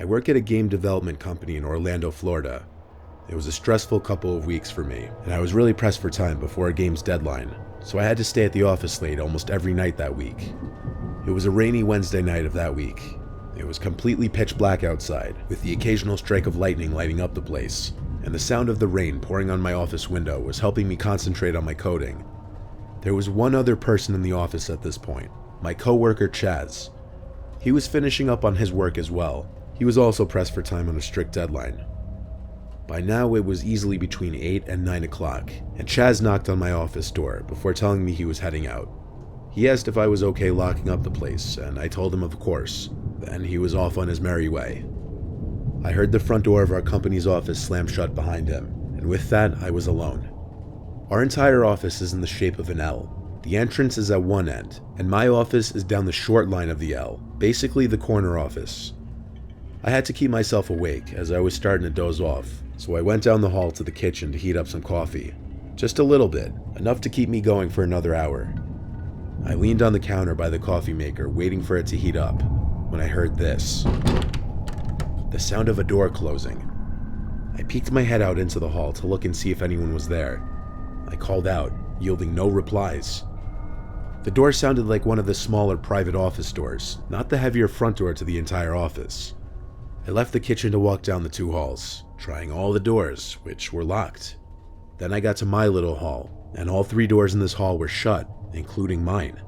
I work at a game development company in Orlando, Florida. It was a stressful couple of weeks for me, and I was really pressed for time before a game's deadline, so I had to stay at the office late almost every night that week. It was a rainy Wednesday night of that week. It was completely pitch black outside, with the occasional strike of lightning lighting up the place, and the sound of the rain pouring on my office window was helping me concentrate on my coding. There was one other person in the office at this point, my coworker Chaz. He was finishing up on his work as well. He was also pressed for time on a strict deadline. By now it was easily between 8 and 9 o'clock, and Chaz knocked on my office door before telling me he was heading out. He asked if I was okay locking up the place, and I told him of course. Then he was off on his merry way. I heard the front door of our company's office slam shut behind him, and with that I was alone. Our entire office is in the shape of an L. The entrance is at one end, and my office is down the short line of the L, basically the corner office. I had to keep myself awake as I was starting to doze off, so I went down the hall to the kitchen to heat up some coffee. Just a little bit, enough to keep me going for another hour. I leaned on the counter by the coffee maker, waiting for it to heat up, when I heard this. The sound of a door closing. I peeked my head out into the hall to look and see if anyone was there. I called out, yielding no replies. The door sounded like one of the smaller private office doors, not the heavier front door to the entire office. I left the kitchen to walk down the 2 halls, trying all the doors, which were locked. Then I got to my little hall, and all 3 doors in this hall were shut, including mine.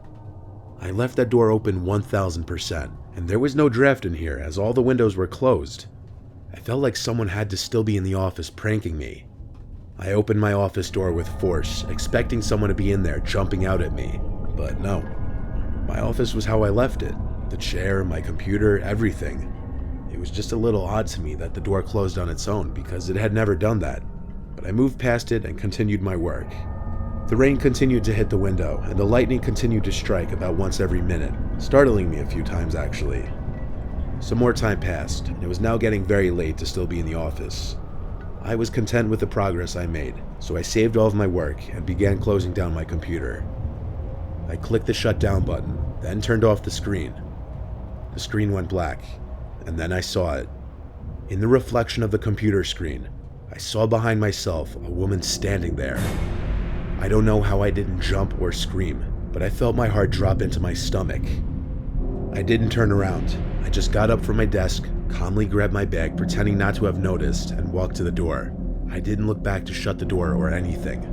I left that door open 1000%, and there was no draft in here as all the windows were closed. I felt like someone had to still be in the office pranking me. I opened my office door with force, expecting someone to be in there jumping out at me, but no. My office was how I left it. The chair, my computer, everything. It was just a little odd to me that the door closed on its own because it had never done that, but I moved past it and continued my work. The rain continued to hit the window, and the lightning continued to strike about once every minute, startling me a few times actually. Some more time passed, and it was now getting very late to still be in the office. I was content with the progress I made, so I saved all of my work and began closing down my computer. I clicked the shutdown button, then turned off the screen. The screen went black, and then I saw it. In the reflection of the computer screen, I saw behind myself a woman standing there. I don't know how I didn't jump or scream, but I felt my heart drop into my stomach. I didn't turn around. I just got up from my desk, calmly grabbed my bag, pretending not to have noticed, and walked to the door. I didn't look back to shut the door or anything.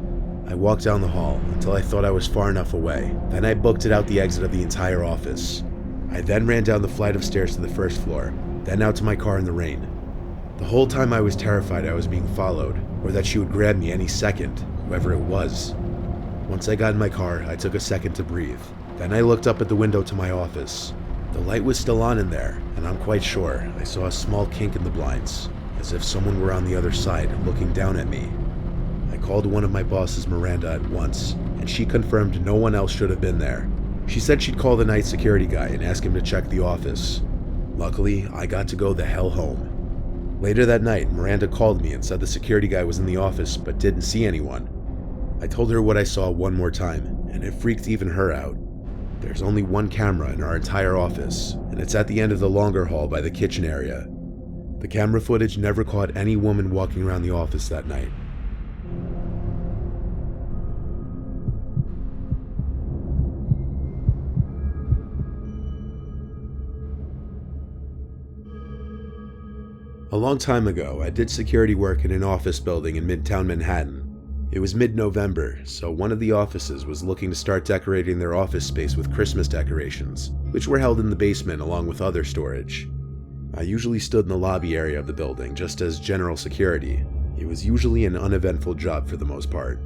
I walked down the hall until I thought I was far enough away. Then I booked it out the exit of the entire office. I then ran down the flight of stairs to the first floor, then out to my car in the rain. The whole time I was terrified I was being followed, or that she would grab me any second, whoever it was. Once I got in my car, I took a second to breathe. Then I looked up at the window to my office. The light was still on in there, and I'm quite sure I saw a small kink in the blinds, as if someone were on the other side looking down at me. I called one of my bosses, Miranda, at once, and she confirmed no one else should have been there. She said she'd call the night security guy and ask him to check the office. Luckily, I got to go the hell home. Later that night, Miranda called me and said the security guy was in the office but didn't see anyone. I told her what I saw one more time, and it freaked even her out. There's only one camera in our entire office, and it's at the end of the longer hall by the kitchen area. The camera footage never caught any woman walking around the office that night. A long time ago, I did security work in an office building in Midtown Manhattan. It was mid-November, so one of the offices was looking to start decorating their office space with Christmas decorations, which were held in the basement along with other storage. I usually stood in the lobby area of the building just as general security. It was usually an uneventful job for the most part.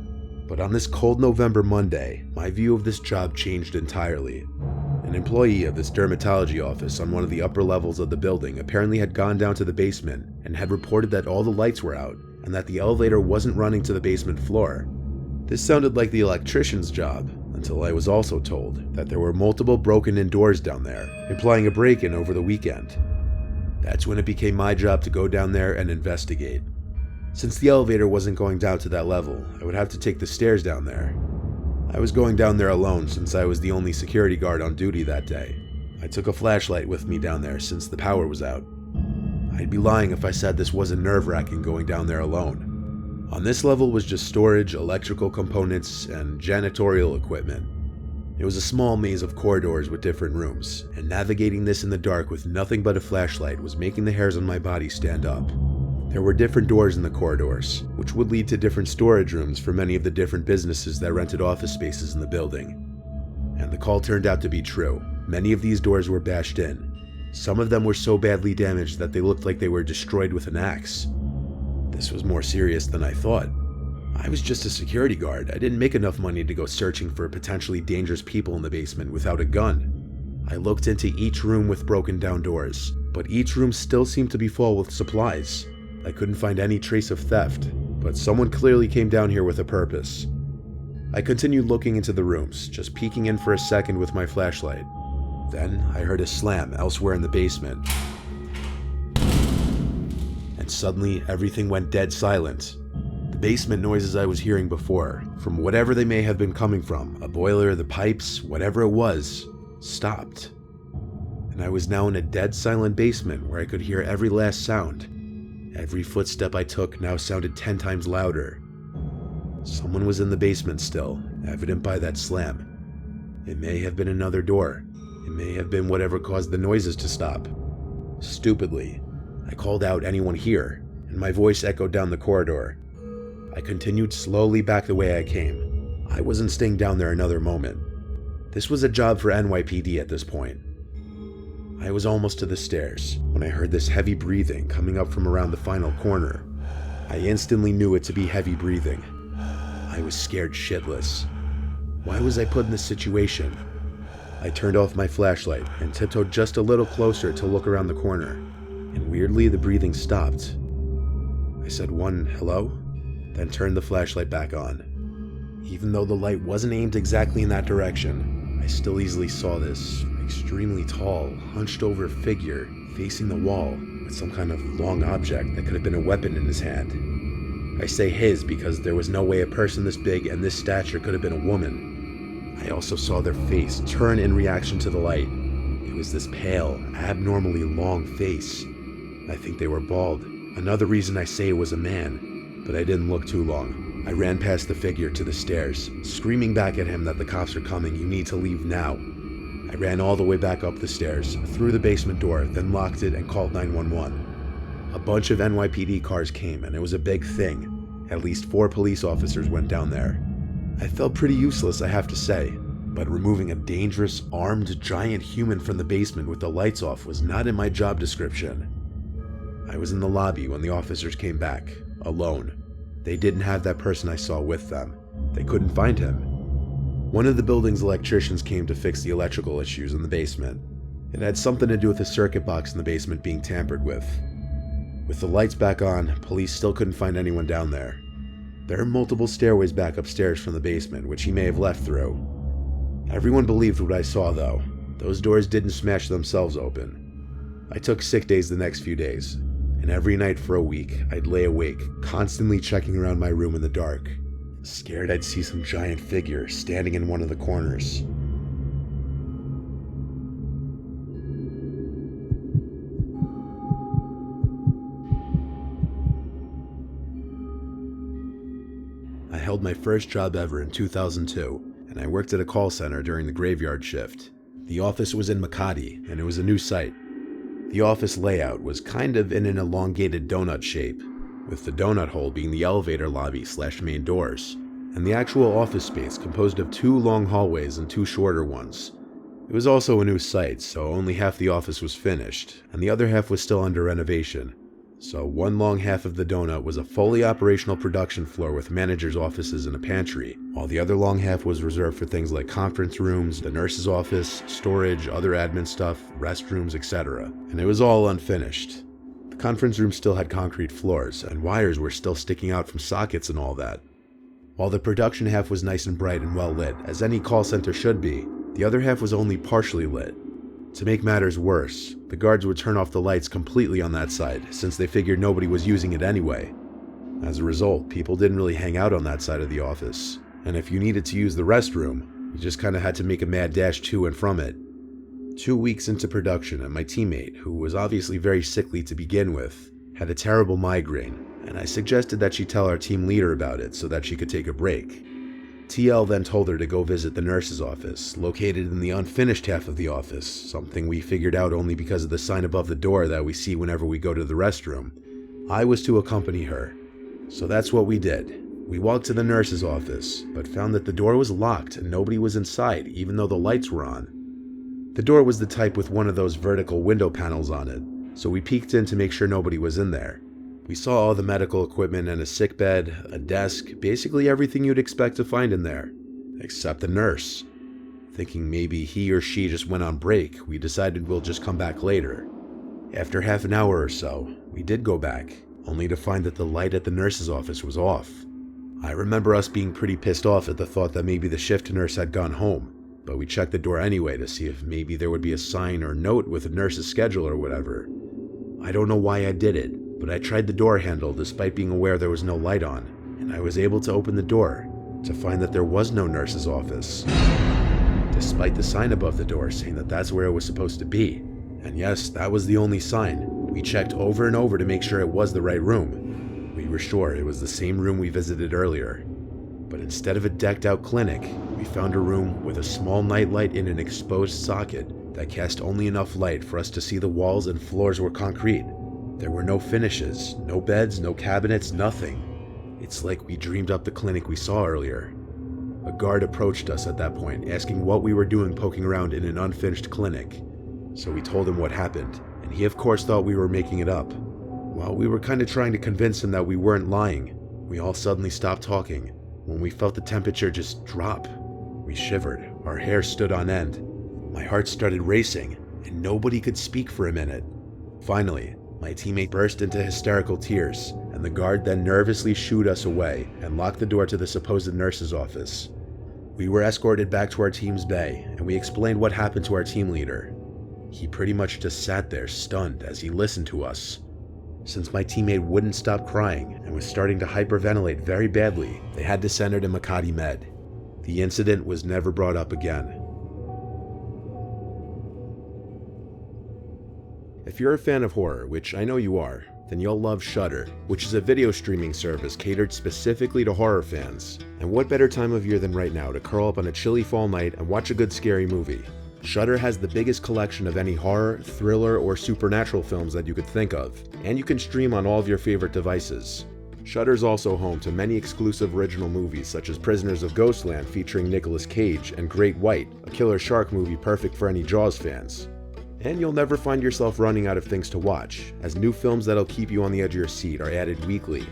But on this cold November Monday, my view of this job changed entirely. An employee of this dermatology office on one of the upper levels of the building apparently had gone down to the basement and had reported that all the lights were out and that the elevator wasn't running to the basement floor. This sounded like the electrician's job, until I was also told that there were multiple broken-in doors down there, implying a break-in over the weekend. That's when it became my job to go down there and investigate. Since the elevator wasn't going down to that level, I would have to take the stairs down there. I was going down there alone since I was the only security guard on duty that day. I took a flashlight with me down there since the power was out. I'd be lying if I said this wasn't nerve-wracking going down there alone. On this level was just storage, electrical components, and janitorial equipment. It was a small maze of corridors with different rooms, and navigating this in the dark with nothing but a flashlight was making the hairs on my body stand up. There were different doors in the corridors, which would lead to different storage rooms for many of the different businesses that rented office spaces in the building. And the call turned out to be true. Many of these doors were bashed in. Some of them were so badly damaged that they looked like they were destroyed with an axe. This was more serious than I thought. I was just a security guard. I didn't make enough money to go searching for potentially dangerous people in the basement without a gun. I looked into each room with broken down doors, but each room still seemed to be full with supplies. I couldn't find any trace of theft, but someone clearly came down here with a purpose. I continued looking into the rooms, just peeking in for a second with my flashlight. Then I heard a slam elsewhere in the basement. And suddenly everything went dead silent. The basement noises I was hearing before, from whatever they may have been coming from, a boiler, the pipes, whatever it was, stopped. And I was now in a dead silent basement where I could hear every last sound. Every footstep I took now sounded 10 times louder. Someone was in the basement still, evident by that slam. It may have been another door. It may have been whatever caused the noises to stop. Stupidly, I called out, "Anyone here?" and my voice echoed down the corridor. I continued slowly back the way I came. I wasn't staying down there another moment. This was a job for NYPD at this point. I was almost to the stairs when I heard this heavy breathing coming up from around the final corner. I instantly knew it to be heavy breathing. I was scared shitless. Why was I put in this situation? I turned off my flashlight and tiptoed just a little closer to look around the corner, and weirdly the breathing stopped. I said one hello, then turned the flashlight back on. Even though the light wasn't aimed exactly in that direction, I still easily saw this extremely tall, hunched over figure facing the wall with some kind of long object that could have been a weapon in his hand. I say his because there was no way a person this big and this stature could have been a woman. I also saw their face turn in reaction to the light. It was this pale, abnormally long face. I think they were bald. Another reason I say it was a man, but I didn't look too long. I ran past the figure to the stairs, screaming back at him that the cops are coming, you need to leave now. I ran all the way back up the stairs, through the basement door, then locked it and called 911. A bunch of NYPD cars came, and it was a big thing. At least 4 police officers went down there. I felt pretty useless, I have to say, but removing a dangerous, armed, giant human from the basement with the lights off was not in my job description. I was in the lobby when the officers came back, alone. They didn't have that person I saw with them. They couldn't find him. One of the building's electricians came to fix the electrical issues in the basement. It had something to do with a circuit box in the basement being tampered with. With the lights back on, police still couldn't find anyone down there. There are multiple stairways back upstairs from the basement, which he may have left through. Everyone believed what I saw, though. Those doors didn't smash themselves open. I took sick days the next few days, and every night for a week, I'd lay awake, constantly checking around my room in the dark, scared I'd see some giant figure standing in one of the corners. I held my first job ever in 2002, and I worked at a call center during the graveyard shift. The office was in Makati, and it was a new site. The office layout was kind of in an elongated donut shape, with the donut hole being the elevator lobby / main doors, and the actual office space composed of 2 long hallways and 2 shorter ones. It was also a new site, so only half the office was finished, and the other half was still under renovation. So one long half of the donut was a fully operational production floor with managers' offices and a pantry, while the other long half was reserved for things like conference rooms, the nurse's office, storage, other admin stuff, restrooms, etc. And it was all unfinished. The conference room still had concrete floors, and wires were still sticking out from sockets and all that. While the production half was nice and bright and well lit, as any call center should be, the other half was only partially lit. To make matters worse, the guards would turn off the lights completely on that side, since they figured nobody was using it anyway. As a result, people didn't really hang out on that side of the office, and if you needed to use the restroom, you just kinda had to make a mad dash to and from it. 2 weeks into production, and my teammate, who was obviously very sickly to begin with, had a terrible migraine, and I suggested that she tell our team leader about it so that she could take a break. TL then told her to go visit the nurse's office, located in the unfinished half of the office, something we figured out only because of the sign above the door that we see whenever we go to the restroom. I was to accompany her, so that's what we did. We walked to the nurse's office, but found that the door was locked and nobody was inside, even though the lights were on. The door was the type with one of those vertical window panels on it, so we peeked in to make sure nobody was in there. We saw all the medical equipment and a sick bed, a desk, basically everything you'd expect to find in there, except the nurse. Thinking maybe he or she just went on break, we decided we'll just come back later. After half an hour or so, we did go back, only to find that the light at the nurse's office was off. I remember us being pretty pissed off at the thought that maybe the shift nurse had gone home, but we checked the door anyway to see if maybe there would be a sign or note with the nurse's schedule or whatever. I don't know why I did it, but I tried the door handle despite being aware there was no light on, and I was able to open the door to find that there was no nurse's office, despite the sign above the door saying that that's where it was supposed to be. And yes, that was the only sign. We checked over and over to make sure it was the right room. We were sure it was the same room we visited earlier. But instead of a decked out clinic, we found a room with a small nightlight in an exposed socket that cast only enough light for us to see the walls and floors were concrete. There were no finishes, no beds, no cabinets, nothing. It's like we dreamed up the clinic we saw earlier. A guard approached us at that point, asking what we were doing poking around in an unfinished clinic. So we told him what happened, and he of course thought we were making it up. While we were kind of trying to convince him that we weren't lying, we all suddenly stopped talking when we felt the temperature just drop. We shivered, our hair stood on end. My heart started racing, and nobody could speak for a minute. Finally, my teammate burst into hysterical tears, and the guard then nervously shooed us away and locked the door to the supposed nurse's office. We were escorted back to our team's bay, and we explained what happened to our team leader. He pretty much just sat there stunned as he listened to us. Since my teammate wouldn't stop crying and was starting to hyperventilate very badly, they had to send her to Makati Med. The incident was never brought up again. If you're a fan of horror, which I know you are, then you'll love Shudder, which is a video streaming service catered specifically to horror fans. And what better time of year than right now to curl up on a chilly fall night and watch a good scary movie? Shudder has the biggest collection of any horror, thriller, or supernatural films that you could think of, and you can stream on all of your favorite devices. Shudder's also home to many exclusive original movies such as Prisoners of Ghostland featuring Nicolas Cage and Great White, a killer shark movie perfect for any Jaws fans. And you'll never find yourself running out of things to watch, as new films that'll keep you on the edge of your seat are added weekly.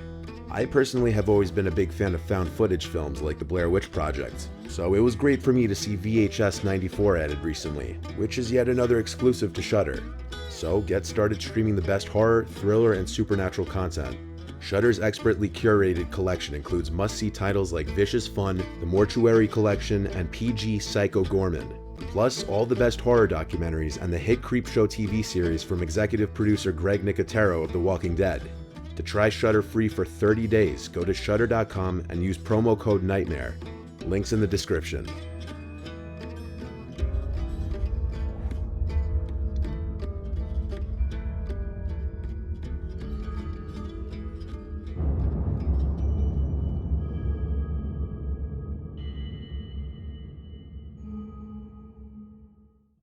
I personally have always been a big fan of found footage films like the Blair Witch Project, so it was great for me to see VHS 94 added recently, which is yet another exclusive to Shudder. So get started streaming the best horror, thriller, and supernatural content. Shudder's expertly curated collection includes must-see titles like Vicious Fun, The Mortuary Collection, and PG Psycho Gorman, plus all the best horror documentaries and the hit Creepshow TV series from executive producer Greg Nicotero of The Walking Dead. To try Shudder free for 30 days, go to shudder.com and use promo code NIGHTMARE. Links in the description.